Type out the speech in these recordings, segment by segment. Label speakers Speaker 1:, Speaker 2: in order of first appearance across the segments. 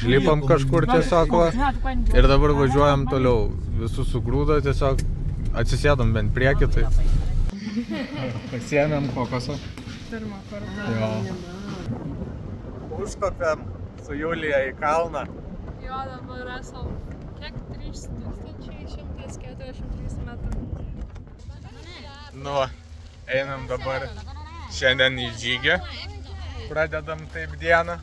Speaker 1: išlipam kažkur tiesiog ir dabar važiuojam toliau. Visus sugrūdo tiesiog, atsisėdom bent priekį tai. Pasiėmėm kokosą.
Speaker 2: Pirmą kartą.
Speaker 1: Užkopėm su Julija į kalną.
Speaker 2: Jo, dabar esam kiek? 3143 metrų.
Speaker 1: Nu, einam dabar šiandien į žygį. Pradedam taip dieną.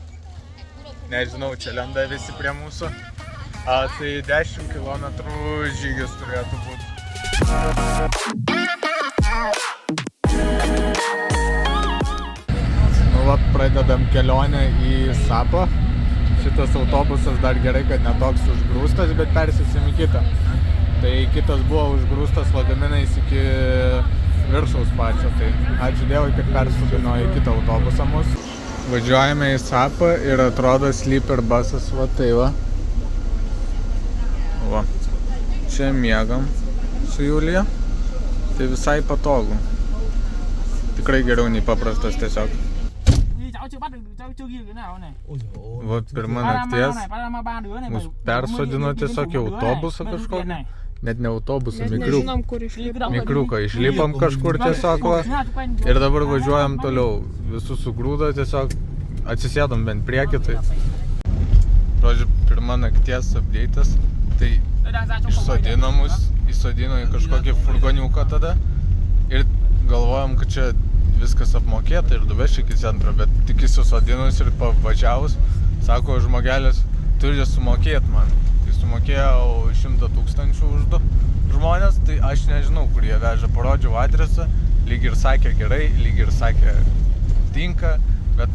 Speaker 1: Nežinau, čia lenda visi prie mūsų. Tai 10 km žygis turėtų būti. Nu va, pradedam kelionę į Sapą. Šitas autobusas dar gerai, kad netoks užgrūstas, bet persėsim į kitą. Tai kitas buvo užgrūstas lagaminais iki viršaus pačio. Tai ačiū Dievui, kad persodino į kitą autobusą mus. Važiuojame į Sapą ir atrodo sleeper busas, va tai va. Va. Čia miegam su Julija. Tai visai patogu. Tikrai geriau nei paprastas tiesiog. Va, pirma nakties mus persodino tiesiog į autobusą kažkokį. Net ne autobusą, mikriuką. Išlipam kažkur tiesiog va. Ir dabar važiuojam toliau. Visus sugrūdo tiesiog, atsisėdom bent priekį tai. Žodžiu, pirma nakties update'as. Tai išsodino mus, įsodino į kažkokį furgoniuką tada. Ir galvojom, kad čia viskas apmokėta ir duveš iki centro, bet tik įsisodinus ir pavažiavus, sako žmogelis, turi sumokėti man. Tai sumokėjau 100 000 už 2 žmonės, tai aš nežinau, kur jie veža. Parodžiau adresą, lyg ir sakė gerai, lyg ir sakė tinka, bet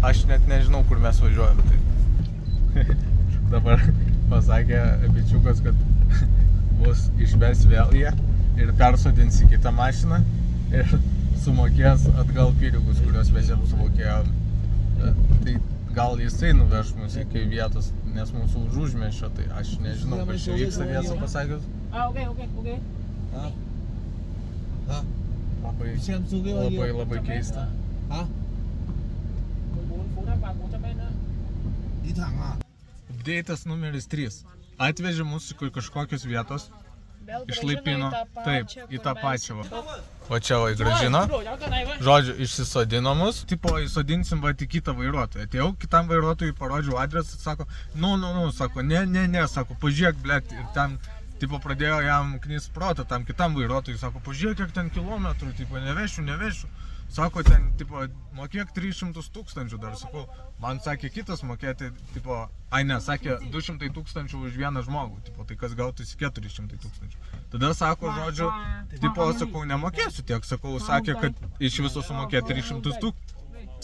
Speaker 1: aš net nežinau, kur mes važiuojam. Tai dabar pasakė bičiukas, kad bus išves vėl jie ir persodins į kitą mašiną ir sumokės atgal pinigus, kuriuos mes jiems sumokėjom. Tai gal jisai nuveš mus iki vietos, nes mūsų už užmiesčio, tai aš nežinau, kas čia vyksta tiesą pasakius. Labai keista. Update'as numeris 3. Atvežė mus į kažkokios vietos. Išlaipino, taip, į tą pačią. O čia va įgražino. Žodžiu, išsisodino mus. Tipo, įsodinsim va tik kitą vairuotoją. Atėjau, kitam vairuotojui parodžiau adresą, sako, sako, ne, sako, pažiūrėk, blėt. Ir ten, tipo, pradėjo jam knist protą, tam kitam vairuotojui, sako, pažiūrėk, kiek ten kilometrų, tipo, nevešiu. Sako, ten, tipo, mokėk 300 000 dar, sakau, man sakė kitas mokėti, tipo, sakė 200 000 už vieną žmogų, tipo, tai kas gautųsi 400 000. Tada sako, žodžiu, tipo, sakau, nemokėsiu tiek, sakau, sakė, kad iš viso sumokėti 300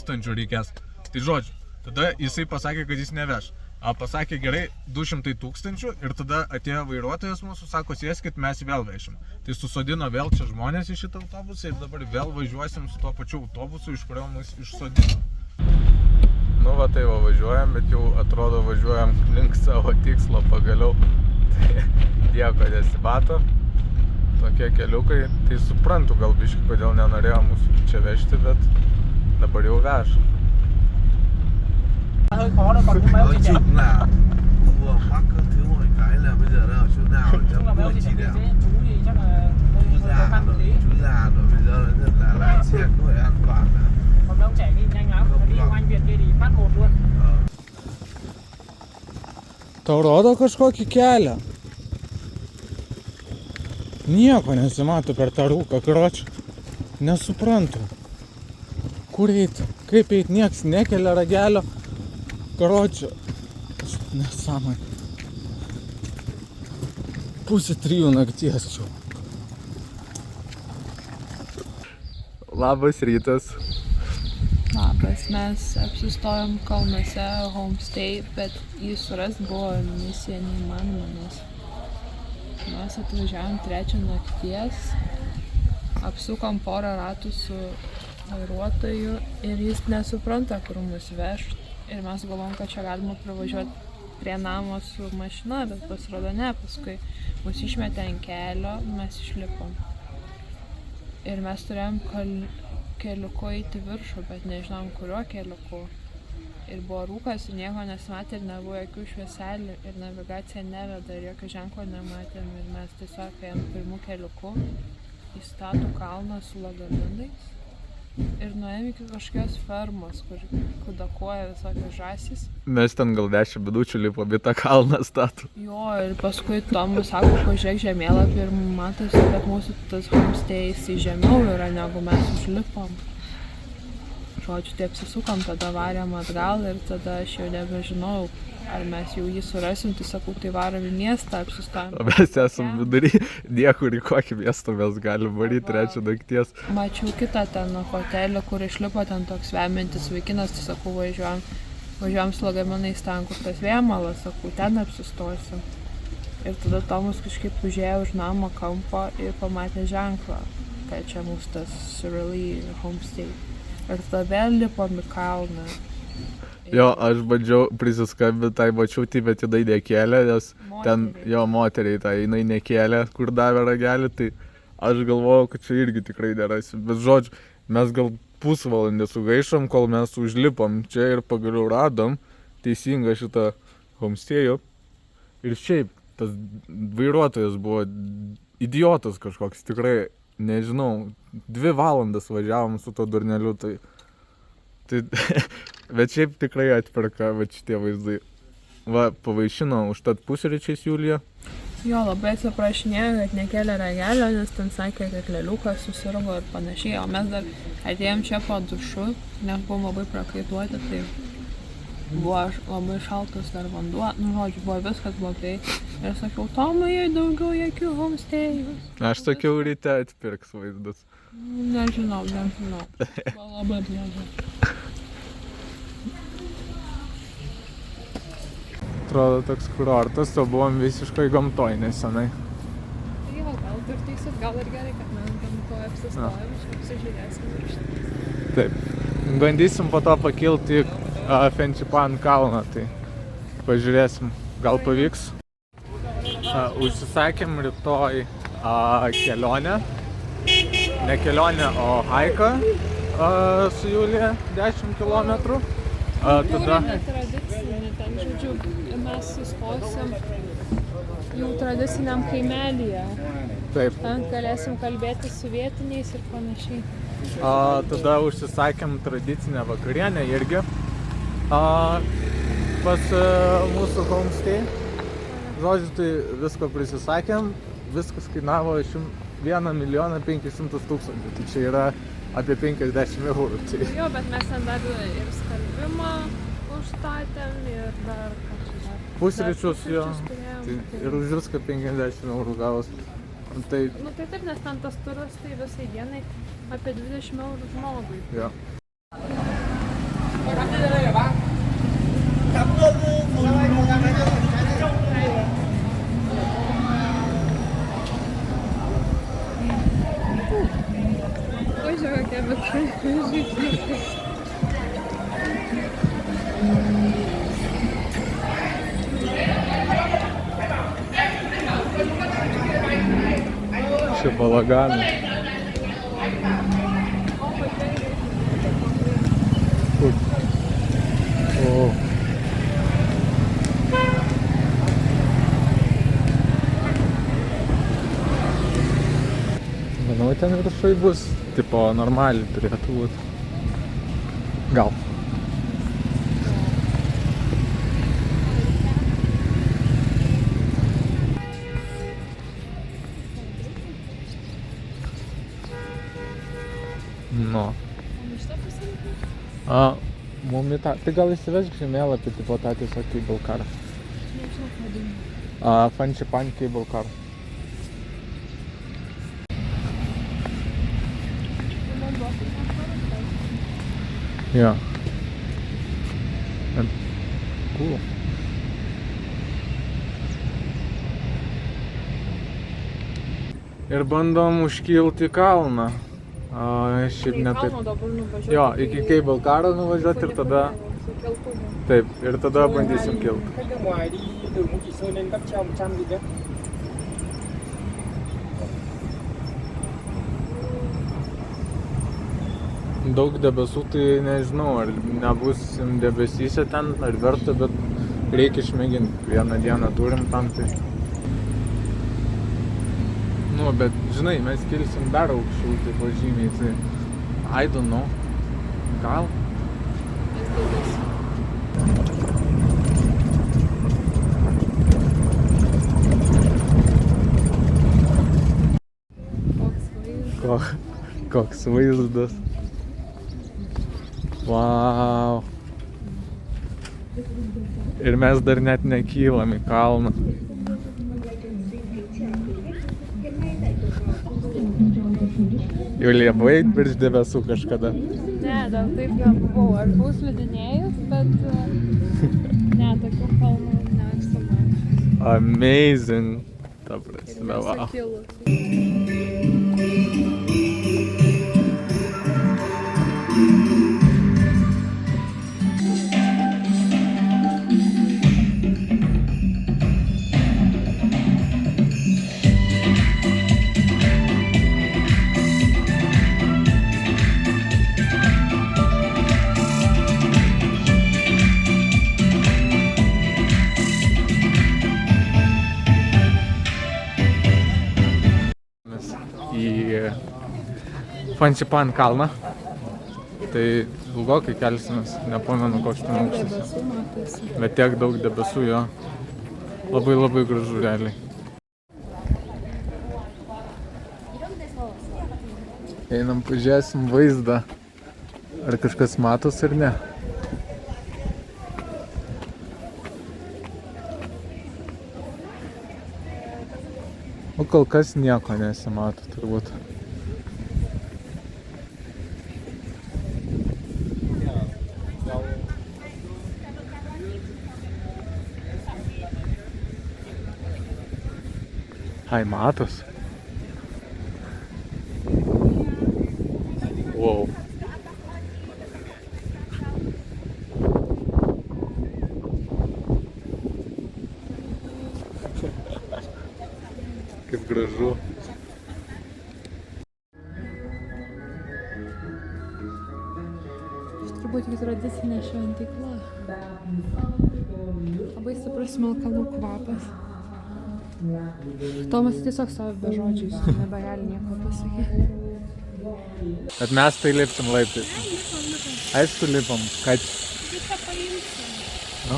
Speaker 1: 000 reikės. Tai žodžiu, tada jisai pasakė, kad jis neveš. Pasakė gerai 200 000 ir tada atėjo vairuotojas mūsų, sako, sėskit, mes vėl vešim. Tai susodino vėl čia žmonės į šitą autobusą ir dabar vėl važiuosim su tuo pačiu autobusu, iš kurio mus išsodino. Nu va tai va važiuojam, bet jau atrodo važiuojam link savo tikslo pagaliau. Tai nieko nesimato, tokie keliukai. Tai suprantu gal biškį, kodėl nenorėjo mūsų čia vežti, bet dabar jau veža.
Speaker 3: Hơi khó đâu, còn cái béo chụp là vừa mắc các thứ mọi cái là bây giờ là ở chỗ nào trong người chị nào chú già rồi bây giờ là lái xe có phải an toàn à.
Speaker 4: Còn đâu trẻ đi nhanh lắm, đi anh Việt kia thì phát một luôn.
Speaker 1: Tau rodo kažkokį kelią. Nieko nesimato per tą rūką, karočią. Nesuprantu. Kur eiti? Kaip eiti? Nieks nekelia ragelio. Karočią, nesąmonė. 2:30 nakties čia. Labas rytas.
Speaker 2: Labas, mes apsistojom Kalnuose homestay, bet jį surast buvo misija neįmanoma, nes mes atvažiavom 3 nakties, apsukom porą ratų su vairuotoju ir jis nesupranta, kur mus vežt. Ir mes galvom, kad čia galima pravažiuoti prie namo su mašina, bet pasirodo ne, paskui mus išmetė ant kelio, mes išlipom. Ir mes turėjom keliuku eiti viršų, bet nežinom kuriuo keliuku. Ir buvo rūkas ir nieko nesimatė ir nebuvo jokių švieselių ir navigacija neveda ir jokio ženklo nematėm ir mes tiesiog ėjom pirmų keliuku į statų kalną su lagaminais ir nuėjom iki kažkokios fermos, kur kudakuoja visokios žąsys.
Speaker 1: Mes ten gal 10 minučių lipom į tą kalną statų.
Speaker 2: Jo, ir paskui Tomas sako, pažiūrėk žemėlapį ir matosi, kad mūsų tas homestay'is žemiau yra, negu mes užlipom. Žodžiu, tai apsisukom, tada varėm atgal ir tada aš jau nebežinau, ar mes jau jį surasim, tai sakau, tai varom į miestą, apsistojom.
Speaker 1: O mes esam vidury, niekur į kokį miestą mes galim varyti 3 nakties.
Speaker 2: Mačiau kitą ten hotelį, kur išlipo ten toks vemiantis vaikinas, tai sakau, važiuojam su lagaminais ten, kur tas vėmalas, sakau, ten apsistosim. Ir tada Tomas kažkaip užėjo už namo kampo ir pamatė ženklą, kad čia mūsų tas Surely homestay. Ir tada vėl lipom į kalną.
Speaker 1: Jo, aš bandžiau prisiskambinti tai močiutei, bet jinai nekėlė, nes ten jo moteriai tai jinai nekėlė, kur davė ragelį, tai aš galvojau, kad čia irgi tikrai nerasim. Bet žodžiu, mes gal pusvalandį sugaišom, kol mes užlipom čia ir pagaliau radom teisingą šitą homestay'ų. Ir šiaip tas vairuotojas buvo idiotas kažkoks, tikrai, nežinau, 2 valandas važiavom su to durneliu, tai bet šiaip tikrai atperka va šitie vaizdai. Va, pavaišino užtat pusryčiais Julija.
Speaker 2: Jo, labai atsiprašinėjo, kad nekėlė ragelio, nes ten sakė, kad leliukas susirgo ir panašiai, o mes dar atėjom čia po dušu, nes buvom labai prakaituoti, tai buvo labai šaltas dar vanduo, žodžiu, buvo viskas blogai. Ir sakiau, Tomai, daugiau jokių homestay'ų.
Speaker 1: Aš sakiau, ryte atpirks vaizdus.
Speaker 2: Nežinau. Buvo labai blogai.
Speaker 1: Atrodo toks kurortas, o buvom visiškai gamtoj nesenai.
Speaker 2: Jo, gal ir teisit, gal ir gerai, kad mes gamtoje apsistojom, apsižiūrėsim ir šitą.
Speaker 1: Taip. Bandysim po to pakilti į Fansipan kalną, tai pažiūrėsim, gal pavyks. Užsisakėm rytoj kelionę, ne kelionę, o haiką su Julija 10 km. Tada...
Speaker 2: Tradicinį, ten, žodžiu, mes sustosim jau tradiciniam kaimelyje.
Speaker 1: Taip.
Speaker 2: Ten galėsim kalbėti su vietiniais ir panašiai.
Speaker 1: Tada užsisakėm tradicinę vakarienę irgi pas mūsų homestay. Žodžiu, tai visko prisisakėm, viskas kainavo 1 500 000, tai čia yra apie 50 eurų. Tai...
Speaker 2: Jo, bet mes ten dar ir skalbimą užstatėm ir dar
Speaker 1: pusryčius, jo, tai ir už viską 50 eurų gavos. Tai...
Speaker 2: Nu tai taip, nes ten tas turas tai visai dienai apie 20 eurų žmogui.
Speaker 1: Jo.
Speaker 2: Oi, kokia bet
Speaker 1: Čia balaganas. Kur? O. Manau, ten viršui bus, tipo, normaliai turėtų būti. Gal. No. Mum į tą, tai gal įsivesk žemėlapį, tipo tą tiesiog cable car.
Speaker 2: Nežinau, vadinu.
Speaker 1: Fansipan cable car. Jo. Cool. Ir bandom užkilti kalną. Šiaip ne taip. Jo, iki cable caro nuvažiuoti ir tada... Taip, ir tada bandysim kilti.
Speaker 4: Khách nước ngoài đi từ Ngũ Chỉ Sơn lên Cáp Treo 100 gì đấy.
Speaker 1: daug debesų, tai nežinau, ar nebūsim debesyse ten, ar verta, bet reikia išmėginti. Vieną dieną turim tam, tai... Nu, bet, žinai, mes kilsim dar aukščiau, tai pažymiai, tai... I don't know. Gal? Koks vaizdas. Vau. Ir mes dar net nekylam į kalną. Julija, buvai virš debesų kažkada?
Speaker 2: Ne, dar taip nebuvau. Aš buvau slidinėjus, bet ne, tokių kalnų nesu mačius.
Speaker 1: Amazing. Ta prasme, vau. Į Fančipan kalną. Tai ilgokai kelsimės, nepamenu koks ten aukštas. Bet tiek daug debesų, jo. Labai labai gražu realiai. Einam, pažiūrėsim vaizdą. Ar kažkas matos ar ne? O kol kas nieko nesimato turbūt. Ai, matos. Wow. Kaip gražu.
Speaker 2: Turbūt kaip tradicinė šventykla. Labai stiprus smilkalų kvapas. Tomas tiesiog stovi be žodžių, jis nebegali nieko pasakyti.
Speaker 1: Bet mes tai lipsim laiptais. Aišku, lipam. Kad... Nu?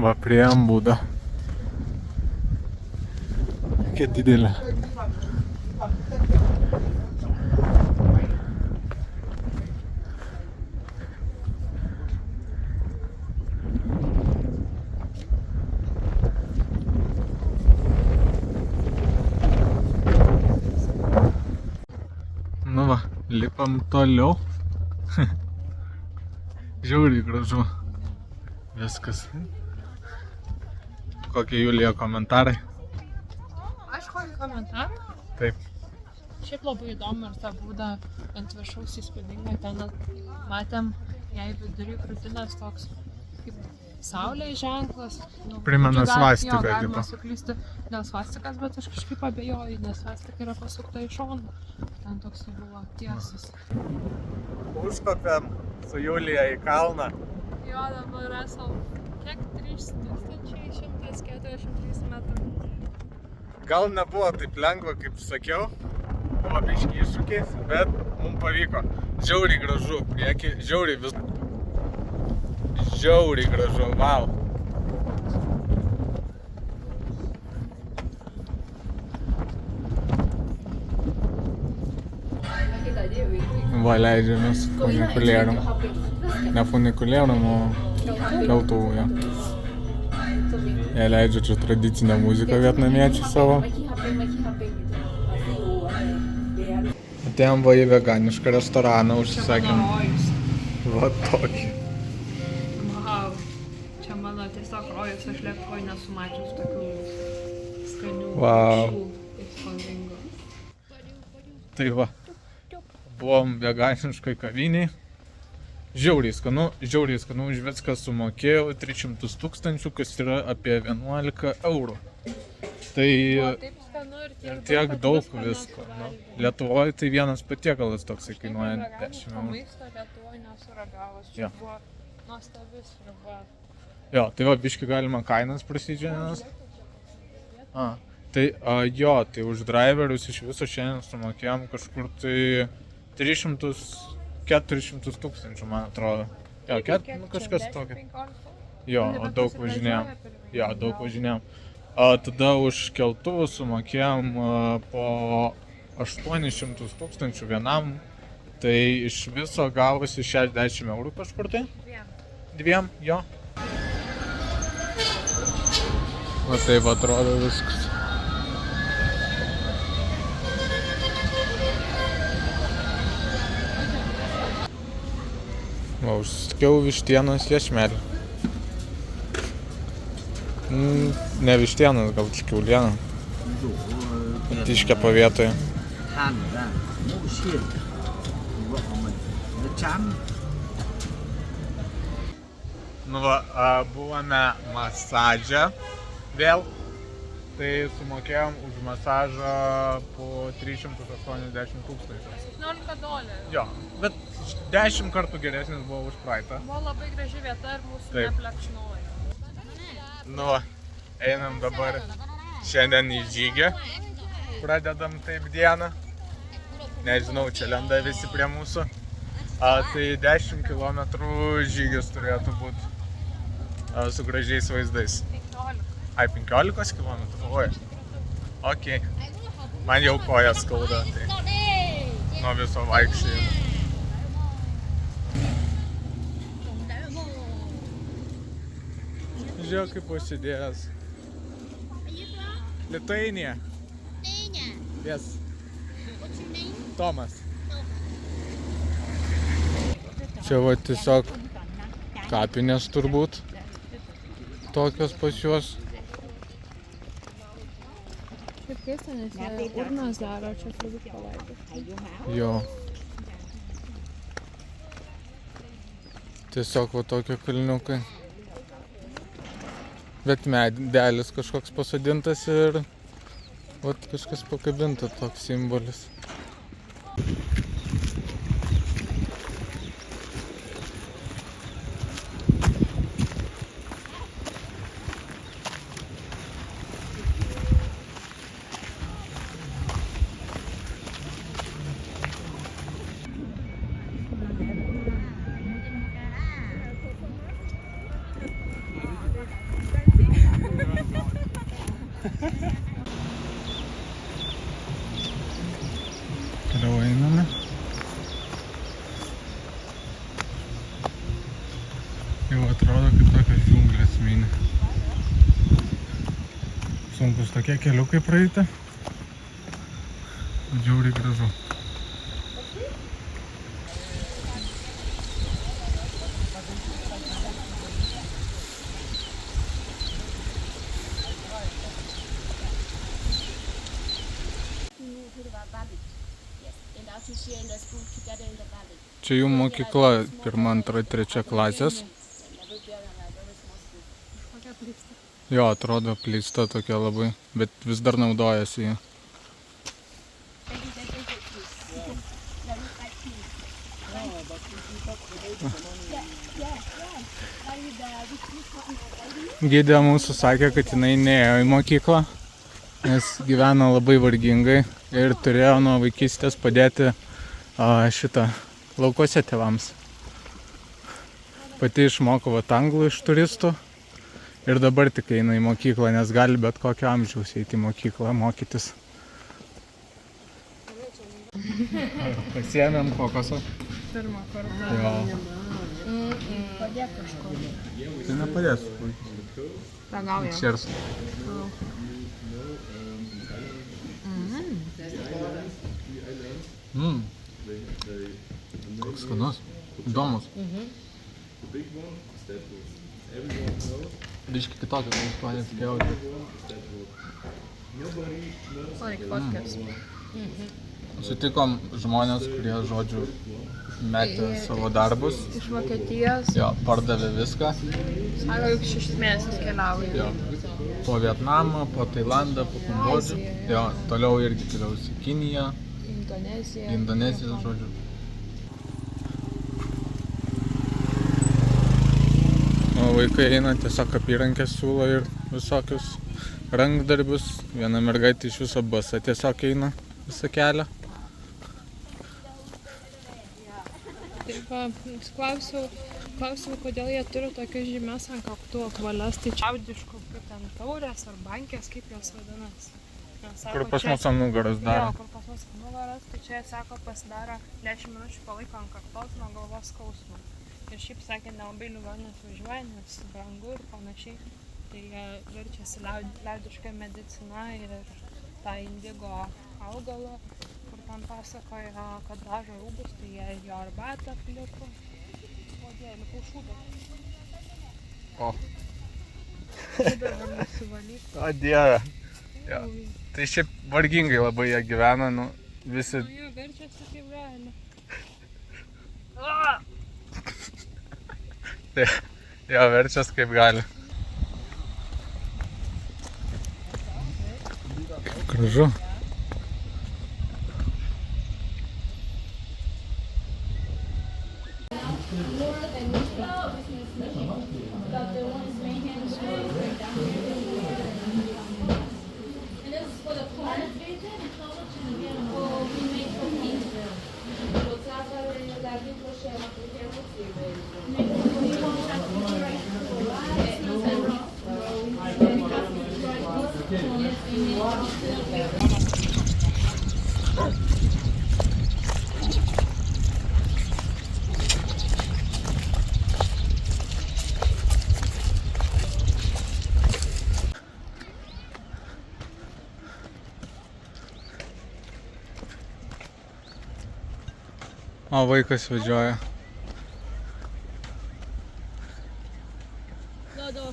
Speaker 1: Va, priėjom būdą. Kokia didelė. Nu va, lipam toliau. Žiauriai gražu. Viskas. Kokie Julija komentarai?
Speaker 2: Aš kokį komentarą?
Speaker 1: Taip.
Speaker 2: Šiaip labai įdomu ir ta būda ant viršaus įspūdinga. Ten matėm, jai vidury krūtinės toks kaip saulės ženklas. Nu,
Speaker 1: Primena svastiką.
Speaker 2: Jo, galima suklysti dėl svastikas, bet aš kažkaip abejoju, nes svastika yra pasukta į šoną. Ten toks buvo tiesas.
Speaker 1: Užkopėm su Julija į kalną.
Speaker 2: Jo, dabar esam kiek 3143 metrų.
Speaker 1: Gal nebuvo taip lengva, kaip sakiau. Buvo biškį iššūkis, bet mums pavyko. Žiauriai gražu, prieki, žiauriai vis... Žiauriai gražu, vau. Va, leidžiamės funikulierium. Ne funikulierium, o keltuvu, ja. Jie leidžia čia tradicinę muziką vietnamiečių savo. Atėjom va į veganišką restoraną, užsisakėm. Va tokį.
Speaker 2: Wow, čia mano tiesiog rojus, aš Lietuvoj nesu mačius tokių skanių rūšių, kaip spalvingo.
Speaker 1: Tai va, buvom veganiškoj kaviniai. Žiauriai gražu. Viskas. Va, priėjom būdą. Nefunikulierium, o keltuvu, ja. Atėjom va į veganišką restoraną, užsisakėm. Va tokį. Wow, čia mano tiesiog rojus, aš Lietuvoj nesu mačius tokių skanių rūšių, kaip spalvingo. Tai va, buvom veganiškoj kavinėj. Žiauriai skanu, už viską sumokėjau 300 000, kas yra apie 11 eurų. Tai
Speaker 2: Taip skanu
Speaker 1: ir tiek daug visko. Nu, Lietuvoje tai vienas patiekalas toksai kainuoja 10 eurų.
Speaker 2: Maisto Lietuvoje nesuragavus,
Speaker 1: Jo.
Speaker 2: čia buvo nuostabis sriuba.
Speaker 1: Jo, tai va, biški galima kainas prasidžianas. Tai jo, tai už driverius iš viso šiandien sumokėjom kažkur tai 300-400 000, man atrodo. Jo, kažkas tokio. Jo, o daug važinėjom. Jo, daug važinėjom. Tada už keltuvų sumokėjom po 800 000 vienam. Tai iš viso gavosi 60 eurų kažkur tai. Dviem, jo. O taip atrodo viskas. Va, užsakiau vištienos iešmelį. Ne vištienos, gal tik kiaulieną. Iškepa vietoje.
Speaker 5: than ra ngũ xiên vợ của mình nó chán.
Speaker 1: Nu va, buvome masaže vėl. Tai sumokėjom už masažą po 380 000.
Speaker 2: $17.
Speaker 1: Jo, bet 10 kartų geresnis buvo už praeitą.
Speaker 2: Buvo labai graži vieta ir mūsų
Speaker 1: Taip.
Speaker 2: neplekšnojo.
Speaker 1: Nu va, einam dabar šiandien į žygį. Pradedam taip dieną. Nežinau, čia lenda visi prie mūsų. Tai 10 km žygis turėtų būti su gražiais vaizdais.
Speaker 2: 15.
Speaker 1: Ai, 15 km? Oi. Ok. Man jau koja skauda, tai nuo viso vaikščiojimo. Žiūrėk, kaip pasidėjęs. Lithuania. Yes. Tomas. Čia va tiesiog kapinės turbūt. Tokios pas juos.
Speaker 2: Kaip keista, nes jie urnas daro, čia turbūt palaidoti.
Speaker 1: Jo. Tiesiog va tokie kalniukai. Bet medelis kažkoks pasodintas ir vat kažkas pakabinta, toks simbolis. Toliau einame. Jau atrodo, kaip tokios džiunglės mini. Sunkus tokie keliukai praeiti. Džiauriai gražu. Čia jų mokykla 1, 2, 3 klasės. Jo, atrodo apleista tokia labai, bet vis dar naudojasi jį. Gidė mūsų sakė, kad jinai neėjo į mokyklą, nes gyveno labai vargingai ir turėjo nuo vaikystės padėti šitą laukuose tėvams. Pati išmoko vat anglų iš turistų ir dabar tik eina į mokyklą, nes gali bet kokio amžiaus eiti į mokyklą mokytis. Pasiėmėm kokosą.
Speaker 2: Pirmą kartą.
Speaker 1: Jo.
Speaker 2: Padėk kažko.
Speaker 1: Tai nepadės.
Speaker 2: Ragauja.
Speaker 1: Šers. Koks skanus. Įdomus. Biški kitokio, kaip to netikėjau.
Speaker 2: Like podcast.
Speaker 1: Sutikom žmonės, kurie, žodžiu, metė savo darbus.
Speaker 2: Iš Vokietijos.
Speaker 1: Jo, pardavė viską.
Speaker 2: Sako, juk 6 mėnesius keliauja.
Speaker 1: Jo. Po Vietnamą, po Tailandą, po Kambodžą. Jo, toliau irgi keliaus į Kiniją. Indoneziją, žodžiu. O vaikai eina, tiesiog apyrankės siūlo ir visokius rankdarbius. Viena mergaitė iš viso basa tiesiog eina visą kelią.
Speaker 2: Taip, klausiau, kodėl jie turi tokias žymės ant kaktų apvalias, tai čiaudiškų, kaip ten taurės ar bankės, kaip jos vadinasi.
Speaker 1: Kur pas mus ant nugaros daro.
Speaker 2: Jo, kur pas mus ant nugaros, tai čia, sako, pasidaro 10 minučių palaiko ant kaktos nuo galvos skausmo. Ir šiaip sakė, nelabai ligoninės važiuoja, nes brangu ir panašiai. Tai jie verčiasi liaudiška medicina ir tą indigo augalą, kur ten pasakoja, kad dažo rūbus, tai jie jo arbatą apliko. O dėlį, pušūdą.
Speaker 1: O.
Speaker 2: Šūdą dar nusivalyti.
Speaker 1: O dieve. Ja. Tai šiaip vargingai labai jie gyvena, nu, visi...
Speaker 2: Nu, jie verčiasi kaip gali.
Speaker 1: Jo, verčias kaip gali. Gražu. O vaikas vedžioja.
Speaker 6: Rồi.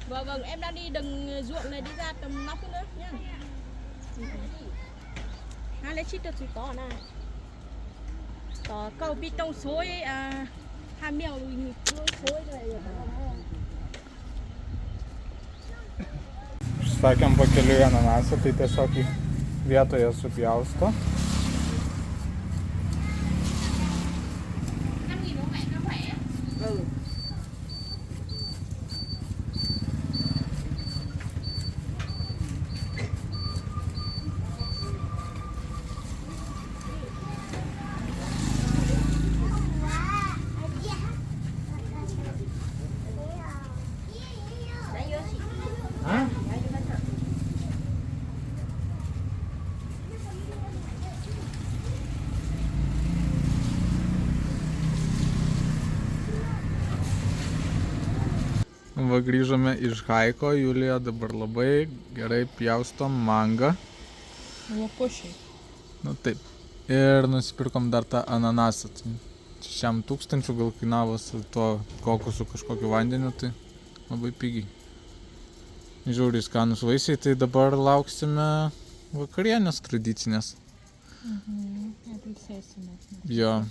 Speaker 6: Vâng, em đang đi đừng ruộng này đi ra tầm nóc nữa nhá. 2 lít được chỉ có này. Có cầu bị tông suối hai mèo suối này.
Speaker 1: Sakėm pakeliui ananasą, tai tiesiog vietoje supjausto. Va, grįžome iš Haiko, Julija dabar labai gerai pjausto mangą.
Speaker 2: Lapušiai.
Speaker 1: Nu taip. Ir nusipirkom dar tą ananasą. 6,000 gal kainavo su tuo kokosu kažkokiu vandeniu, tai labai pigiai. Žiauriai skanus vaisiai, tai dabar lauksime vakarienės tradicinės. Jo.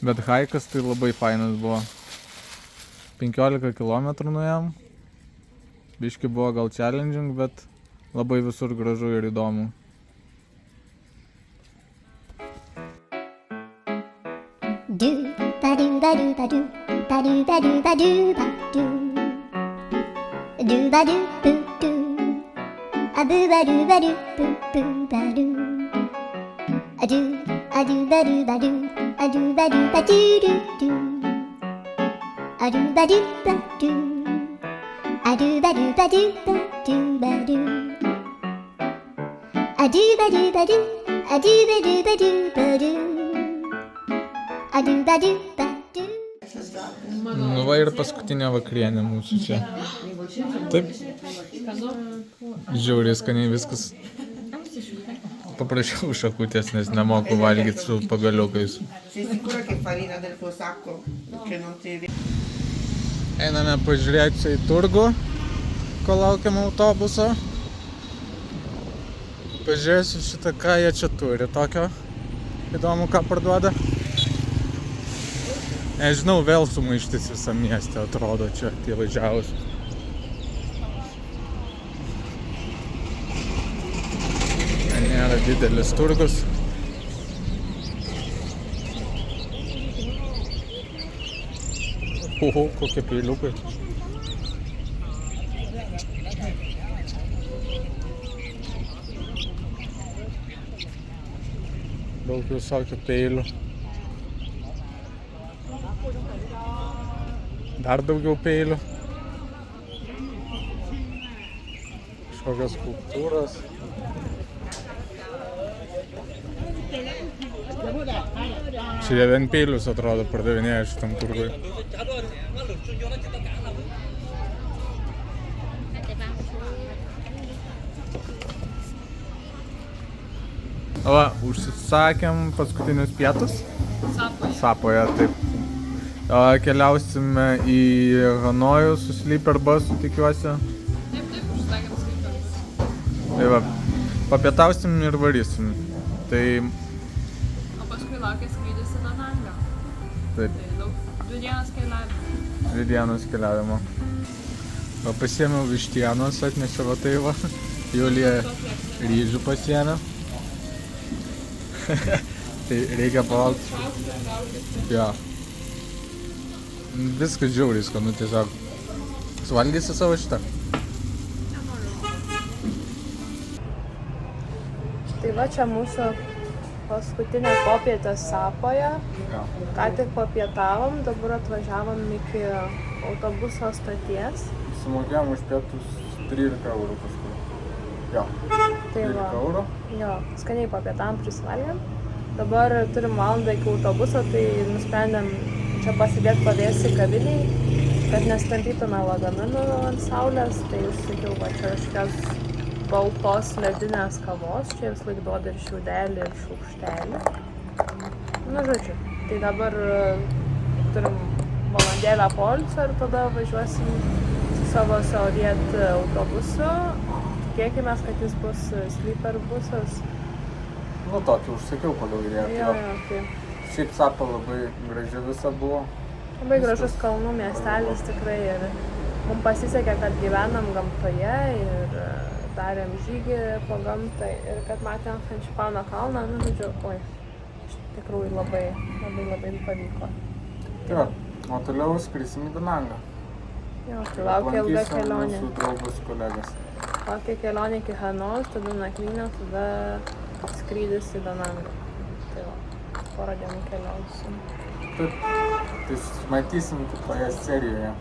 Speaker 1: Bet haikas tai labai fainas buvo. 15 km nuėjom. Biški buvo gal challenging, bet labai visur gražu ir įdomu. Nu va ir paskutinė vakarienė mūsų čia. Taip. Žiauriai skaniai viskas. Paprašiau šakutės, nes nemoku valgyti su pagaliukais. Einame pažiūrėti į turgų, kol laukiam autobuso. Pažiūrėsiu šitą, ką jie čia turi tokio Įdomu, ką parduoda. Nežinau, vėl sumaištis visam mieste atrodo čia tie važiavus. Nėra didelis turgus. Oho, kokie peiliukai. Daug visokių peilių. Dar daugiau peilių. Kažkokios skulptūros. Čia jie vien peilius atrodo pardavinėja šitam turgui. Va, užsisakėm paskutinius pietus. Sapoje, taip. Keliausime į Hanojų su Sleeper busu, tikiuosi.
Speaker 2: Taip, užsakėm Sleeper bus.
Speaker 1: Tai va, papietausim ir varysim. Tai...
Speaker 2: O paskui laukia skrydis į Danangą.
Speaker 1: Taip.
Speaker 2: Tai daug 2 dienas keliavimo.
Speaker 1: 2 dienos keliavimo. Va, pasiėmiau vištienos, atnešė va tai va. Julija ryžių pasiėmė. Tai reikia palaukti. Jo. Viskas žiauriai skanu tiesiog. Suvalgysi savo šitą?
Speaker 2: Tai va čia mūsų paskutinė popietė Sapoje.
Speaker 1: Jo.
Speaker 2: Ką tik papietavom, dabar atvažiavom iki autobuso stoties.
Speaker 1: Sumokėjom už pietus 13 eurų kažkur. Jo.
Speaker 2: Tai
Speaker 1: 13
Speaker 2: va.
Speaker 1: eurų.
Speaker 2: Jo, skaniai papietavom, prisivalgėm. Dabar turim valandą iki autobuso, tai nusprendėm čia pasidėti pavėsį kaviniai, kad nestampytume lagaminų ant saulės. Tai užsakiau va čia kažkokios baltos ledinės kavos. Čia vis laik duoda ir šiaudelį, ir šaukštelį. Nu, žodžiu, tai dabar turim valandėlę poilsio ir tada važiuosim su savo Sauriet autobusu. Tikėkimės, kad jis bus Sleeper busas.
Speaker 1: Nu, tokį užsakiau pagal įrėtį.
Speaker 2: Jo, tai.
Speaker 1: Šiaip Sapa labai graži visa buvo.
Speaker 2: Labai gražus kalnų miestelis tikrai ir mums pasisekė, kad gyvenam gamtoje ir darėm žygį po gamtą ir kad matėm Fančipano kalną, nu, žodžiu, iš tikrųjų labai pavyko.
Speaker 1: Tai va, o toliau skrisim į Danangą.
Speaker 2: Jo, tai laukia ilga kelionė.
Speaker 1: Mūsų draugus, kolegas.
Speaker 2: Laukia kelionė iki Hanojus, tada nakvynė, tada skrydis į Danangą. Tai va, porą dienų keliausim.
Speaker 1: Taip, tai matysim kitoje serijoje.